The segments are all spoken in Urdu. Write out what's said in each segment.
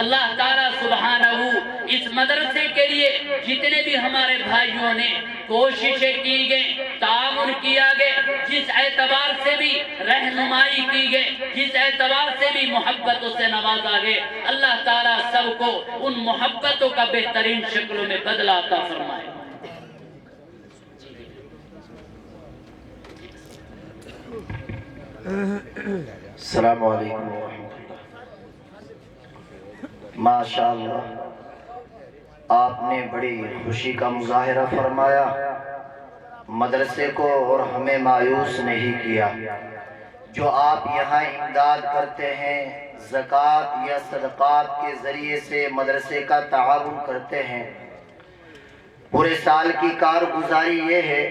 اللہ تعالیٰ سبحانہ اس مدرسے کے لیے جتنے بھی ہمارے بھائیوں نے کوششیں کی گئیں، تعاون کیا گئے، جس اعتبار سے بھی رہنمائی کی گئے، جس اعتبار سے بھی محبتوں سے نوازا گئے، اللہ تعالیٰ سب کو ان محبتوں کا بہترین شکلوں میں بدلہ عطا فرمائے۔ السلام علیکم ورحمۃ اللہ۔ ماشاءاللہ آپ نے بڑی خوشی کا مظاہرہ فرمایا، مدرسے کو اور ہمیں مایوس نہیں کیا۔ جو آپ یہاں امداد کرتے ہیں، زکوٰۃ یا صدقات کے ذریعے سے مدرسے کا تعاون کرتے ہیں، پورے سال کی کارگزاری یہ ہے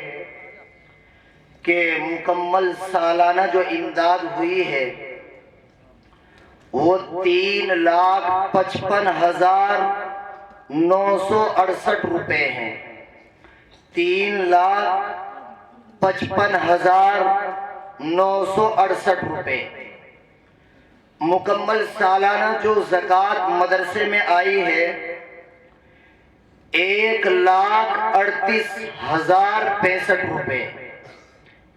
کہ مکمل سالانہ جو امداد ہوئی ہے وہ 3,55,968 روپے ہیں۔ 3,55,968 روپے مکمل سالانہ جو زکوٰۃ مدرسے میں آئی ہے 1,38,065 روپے،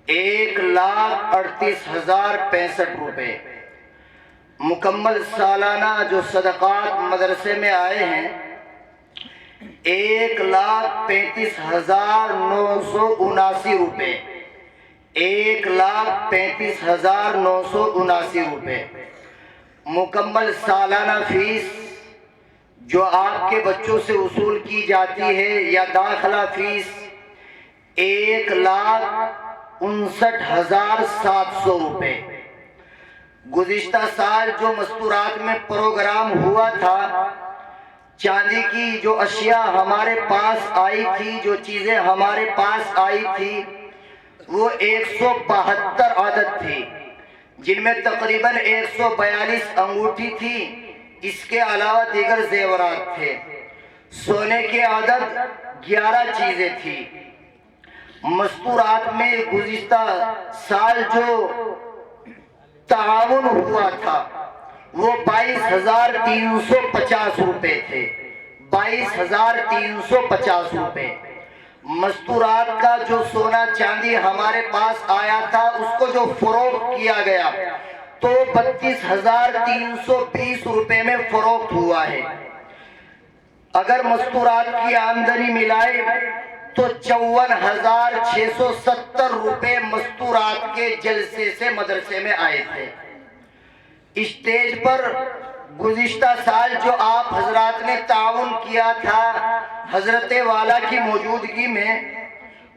1,38,065 روپے مکمل سالانہ جو صدقات مدرسے میں آئے ہیں 1,35,979 روپے، 1,35,979 روپے مکمل سالانہ فیس جو آپ کے بچوں سے وصول کی جاتی ہے یا داخلہ فیس 1,59,700 روپے۔ گزشتہ سال جو مستورات میں پروگرام ہوا تھا، چاندی کی جو اشیاء ہمارے پاس آئی تھی، جو چیزیں ہمارے پاس آئی تھی وہ 172 عدد تھی، جن میں تقریباً 142 انگوٹھی تھی، اس کے علاوہ دیگر زیورات تھے۔ سونے کے عدد 11 چیزیں تھی۔ مستورات میں گزشتہ سال جو تعاون ہوا تھا وہ 22,350 روپے تھے، 22,350 روپے۔ مستورات کا جو سونا چاندی ہمارے پاس آیا تھا اس کو جو فروخت کیا گیا تو 32,320 روپے میں فروخت ہوا ہے۔ اگر مستورات کی آمدنی ملائے تو 54,670 روپے مستورات کے جلسے سے مدرسے میں آئے تھے۔ اسٹیج پر گزشتہ سال جو آپ حضرات نے تعاون کیا تھا حضرت والا کی موجودگی میں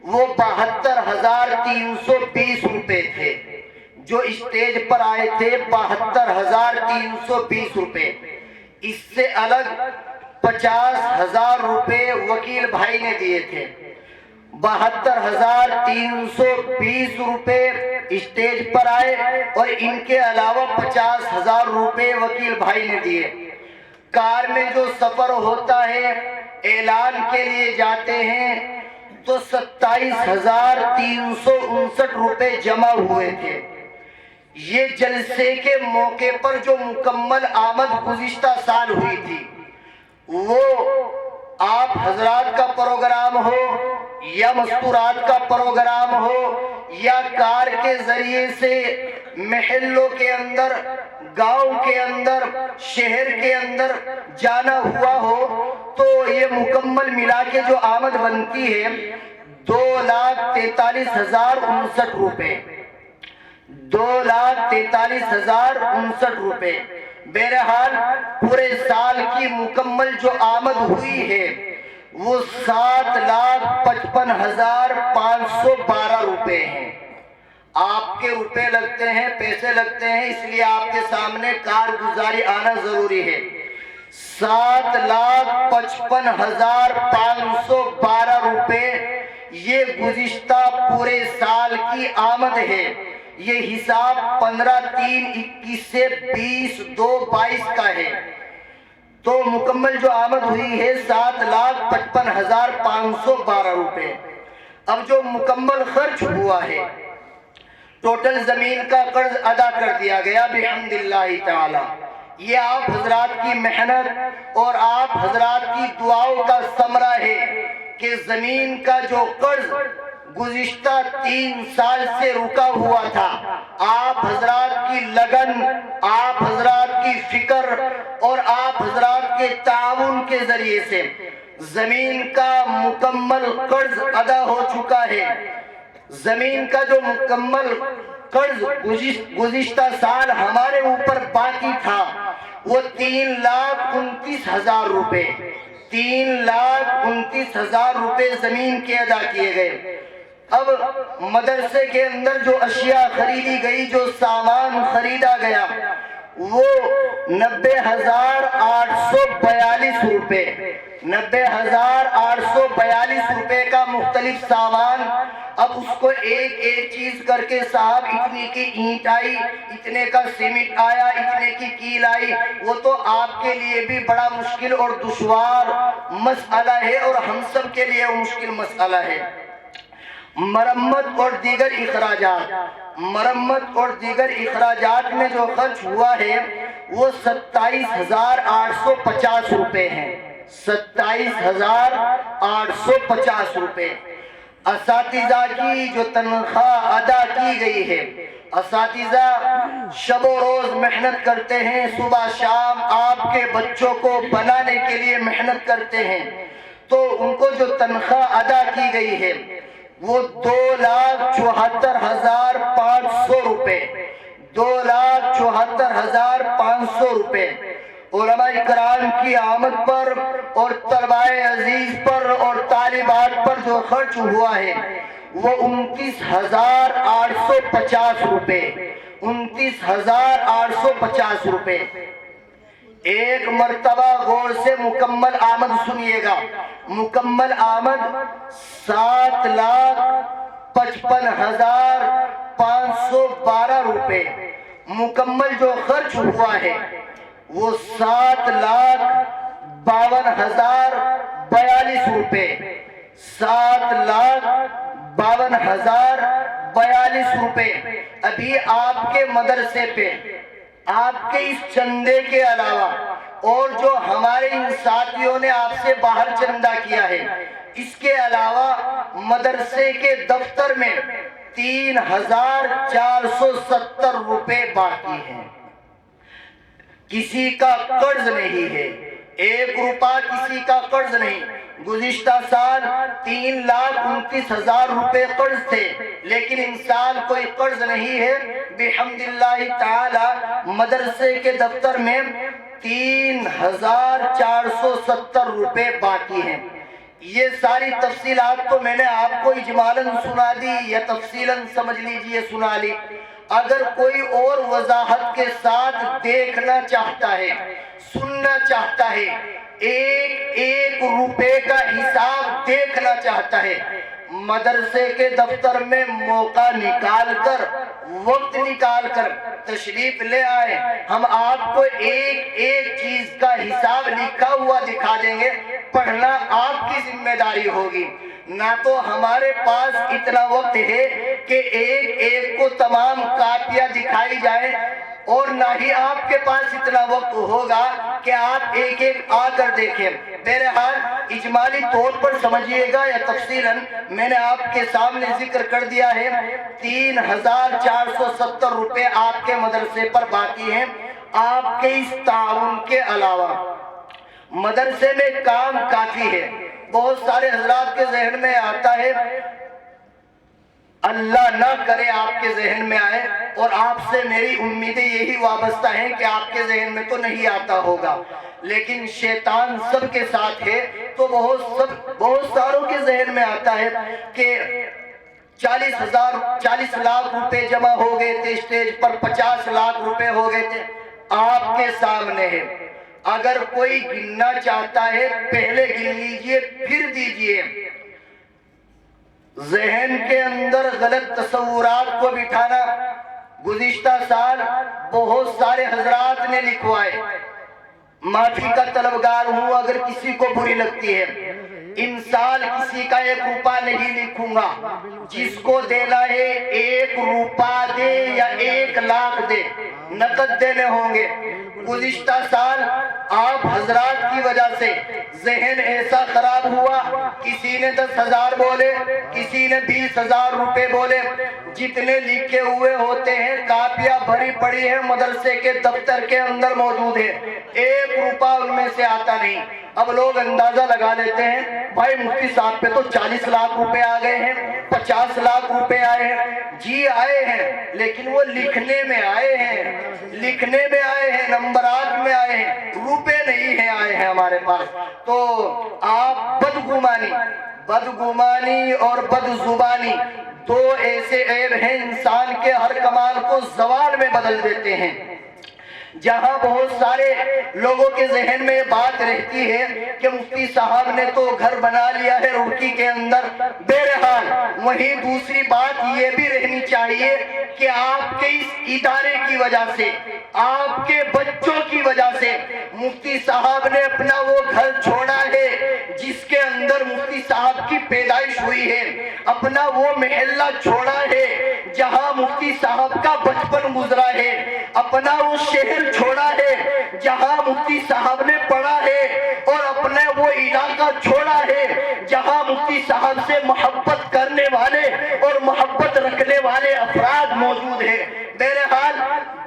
وہ 72,320 روپے تھے، جو اسٹیج پر آئے تھے 72,320 روپے۔ اس سے الگ 50,000 روپے وکیل بھائی نے دیے تھے، 72,320 روپے اسٹیج پر آئے اور ان کے علاوہ 50,000 روپے وکیل بھائی نے دیے۔ کار میں جو سفر ہوتا ہے، اعلان کے لیے جاتے ہیں تو 27,359 روپے جمع ہوئے تھے۔ یہ جلسے کے موقع پر جو مکمل آمد گزشتہ سال ہوئی تھی، وہ آپ حضرات کا پروگرام ہو یا مستورات کا پروگرام ہو یا کار کے ذریعے سے محلوں کے اندر، گاؤں کے اندر، شہر کے اندر جانا ہوا ہو، تو یہ مکمل ملا کے جو آمد بنتی ہے 2,43,059 روپے، 2,43,059 روپے۔ بہرحال پورے سال کی مکمل جو آمد ہوئی ہے وہ 7,55,512 روپے ہیں۔ آپ کے روپے لگتے ہیں، پیسے لگتے ہیں، اس لیے آپ کے سامنے کارگزاری آنا ضروری ہے۔ 7,55,512 روپے یہ گزشتہ پورے سال کی آمد ہے۔ یہ حساب 15/3/21 سے 20/2/22 کا ہے، تو مکمل جو آمد ہوئی ہے 7,55,512 روپے۔ اب جو مکمل خرچ ہوا ہے، ٹوٹل زمین کا قرض ادا کر دیا گیا بحمد اللہ تعالی، یہ آپ حضرات کی محنت اور آپ حضرات کی دعاؤں کا ثمرہ ہے کہ زمین کا جو قرض گزشتہ 3 سال سے رکا ہوا تھا، آپ حضرات کی لگن، آپ حضرات کی فکر اور آپ حضرات کے تعاون کے ذریعے سے زمین کا مکمل قرض ادا ہو چکا ہے۔ زمین کا جو مکمل قرض گزشتہ سال ہمارے اوپر باقی تھا وہ 3,29,000 روپے 3,29,000 روپے زمین کے ادا کیے گئے۔ اب مدرسے کے اندر جو اشیاء خریدی گئی، جو سامان خریدا گیا، وہ 90,842 روپے 90,842 روپے کا مختلف سامان۔ اب اس کو ایک ایک چیز کر کے صاحب اتنے کی اینٹ آئی، اتنے کا سیمنٹ آیا، اتنے کی کیل آئی، وہ تو آپ کے لیے بھی بڑا مشکل اور دشوار مسئلہ ہے اور ہم سب کے لیے وہ مشکل مسئلہ ہے۔ مرمت اور دیگر اخراجات میں جو خرچ ہوا ہے وہ 27,850 روپے ہیں 27,850 روپے۔ اساتذہ کی جو تنخواہ ادا کی گئی ہے، اساتذہ شب و روز محنت کرتے ہیں، صبح شام آپ کے بچوں کو بنانے کے لیے محنت کرتے ہیں، تو ان کو جو تنخواہ ادا کی گئی ہے وہ 2,74,500 روپے 2,74,500 روپے علماء کرام کی آمد پر اور طلباء عزیز پر اور طالبات پر جو خرچ ہوا ہے وہ 29,850 روپے 29,850 روپے۔ ایک مرتبہ غور سے مکمل آمد سنیے گا۔ مکمل آمد 7,55,512 روپے۔ مکمل جو خرچ ہوا ہے وہ 7,52,042 روپے 7,52,042 روپے۔ ابھی آپ کے مدرسے پہ آپ کے اس چندے کے علاوہ اور جو ہمارے ان ساتھیوں نے آپ سے باہر چندہ کیا ہے، اس کے علاوہ مدرسے کے دفتر میں 3,470 روپے باقی ہیں۔ کسی کا قرض نہیں ہے، 1 روپہ کسی کا قرض نہیں۔ گزشتہ سال 3,29,000 روپے قرض تھے، لیکن ان سال کوئی قرض نہیں ہے۔ بحمد اللہ تعالی مدرسے کے دفتر میں 3,470 روپے باقی ہیں۔ یہ ساری تفصیلات تو میں نے آپ کو اجمالاً سنا دی یا تفصیلاً سمجھ لیجئے سنا لی۔ اگر کوئی اور وضاحت کے ساتھ دیکھنا چاہتا ہے، سننا چاہتا ہے، ایک ایک روپے کا حساب دیکھنا چاہتا ہے، مدرسے کے دفتر میں موقع نکال کر، وقت نکال کر تشریف لے آئے، ہم آپ کو ایک ایک چیز کا حساب لکھا ہوا دکھا دیں گے۔ پڑھنا آپ کی ذمہ داری ہوگی۔ نہ تو ہمارے پاس اتنا وقت ہے کہ ایک ایک کو تمام کاپیاں دکھائی جائیں، اور نہ ہی آپ کے پاس اتنا وقت ہوگا کہ آپ ایک ایک آ کر دیکھیں۔ بہرحال اجمالی طور پر سمجھیے گا یا تفصیلاً میں نے آپ کے سامنے ذکر کر دیا ہے۔ 3,470 روپے آپ کے مدرسے پر باقی ہیں۔ آپ کے اس تعاون کے علاوہ مدرسے میں کام کافی ہے۔ بہت سارے حضرات کے ذہن میں آتا ہے، اللہ نہ کرے آپ کے ذہن میں آئے، اور آپ سے میری امیدیں یہی وابستہ ہیں کہ آپ کے ذہن میں تو نہیں آتا ہوگا، لیکن شیطان سب کے ساتھ ہے، تو بہت ساروں کے ذہن میں آتا ہے کہ 40 لاکھ روپے جمع ہو گئے تھے اسٹیج پر، 50 لاکھ روپے ہو گئے تھے۔ آپ کے سامنے ہے، اگر کوئی گننا چاہتا ہے پہلے گن لیجئے پھر دیجئے۔ ذہن کے اندر غلط تصورات کو بٹھانا، گزشتہ سال بہت سارے حضرات نے لکھوائے، معافی کا طلبگار ہوں اگر کسی کو بری لگتی ہے۔ ان سال کسی کا 1 روپہ نہیں لکھوں گا، جس کو دینا ہے 1 روپہ دے یا 1 لاکھ دے، نقد دینے ہوں گے۔ گزشتہ سال آپ حضرات کی وجہ سے ذہن ایسا خراب ہوا، کسی نے 10,000 بولے، کسی نے 20,000 روپے بولے، جتنے لکھے ہوئے ہوتے ہیں کاپیاں بھری پڑی ہیں مدرسے کے دفتر کے اندر موجود ہے، 1 روپہ ان میں سے آتا نہیں۔ اب لوگ اندازہ لگا لیتے ہیں بھائی مفتی صاحب پہ تو 40 لاکھ روپے آ گئے ہیں، 50 لاکھ روپے آئے ہیں۔ جی آئے ہیں، لیکن وہ لکھنے میں آئے ہیں، لکھنے میں آئے ہیں، نمبرات میں آئے ہیں، روپے نہیں ہیں آئے ہیں ہمارے پاس۔ تو آپ بدگمانی اور بدزبانی 2 ایسے عیب ہیں انسان کے ہر کمال کو زوال میں بدل دیتے ہیں۔ جہاں بہت سارے لوگوں کے ذہن میں یہ بات رہتی ہے کہ مفتی صاحب نے تو گھر بنا لیا ہے روڑکی کے اندر، بہرحال وہیں دوسری بات یہ بھی رہنی چاہیے کہ آپ کے اس ادارے کی وجہ سے، آپ کے بچوں کی وجہ سے مفتی صاحب نے اپنا وہ گھر چھوڑا ہے جس کے اندر مفتی صاحب کی پیدائش ہوئی ہے، اپنا وہ محلہ چھوڑا ہے جہاں مفتی صاحب کا بچپن گزرا ہے، اپنا وہ شہر چھوڑا ہے جہاں مفتی صاحب نے پڑھا ہے، اور اپنے وہ علاقہ چھوڑا ہے جہاں مفتی صاحب سے محبت کرنے والے اور محبت رکھنے والے افراد موجود ہیں۔ بہرحال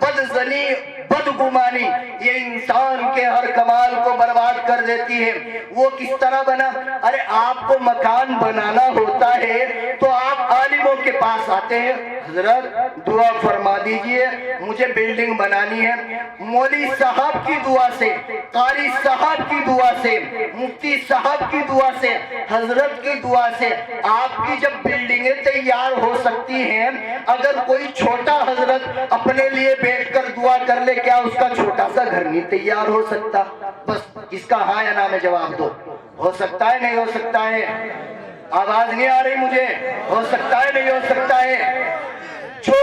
بدظنی، بدگمانی یہ انسان کے ہر کمال کو برباد کر دیتی ہے۔ وہ کس طرح بنا؟ ارے آپ کو مکان بنانا ہوتا ہے تو آپ عالموں کے پاس آتے ہیں، حضرت دعا فرما دیجئے مجھے بلڈنگ بنانی ہے۔ مولوی صاحب کی دعا سے، قاری صاحب کی دعا سے، مفتی صاحب کی دعا سے، حضرت کی دعا سے آپ کی جب بلڈنگیں تیار ہو سکتی ہیں، اگر کوئی چھوٹا حضرت اپنے لیے بیٹھ کر دعا کر لے کیا اس کا چھوٹا سا گھر نہیں تیار ہو سکتا؟ بس اس کا ہاں یا نا میں جواب دو، ہو سکتا ہے نہیں ہو سکتا ہے؟ آواز نہیں آ رہی مجھے، ہو سکتا ہے نہیں ہو سکتا ہے؟ جو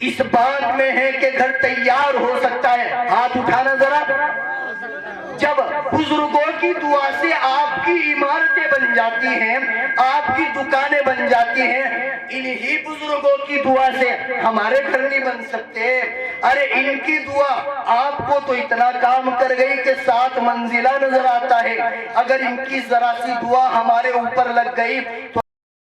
اس بات میں ہے کہ گھر تیار ہو سکتا ہے ہاتھ اٹھانا ذرا۔ جب بزرگوں کی دعا سے آپ کی عمارتیں بن جاتی ہیں، آپ کی دکانیں بن جاتی ہیں، انہی بزرگوں کی دعا سے ہمارے گھر نہیں بن سکتے؟ ارے ان کی دعا آپ کو تو اتنا کام کر گئی کہ 7 منزلہ نظر آتا ہے، اگر ان کی ذرا سی دعا ہمارے اوپر لگ گئی تو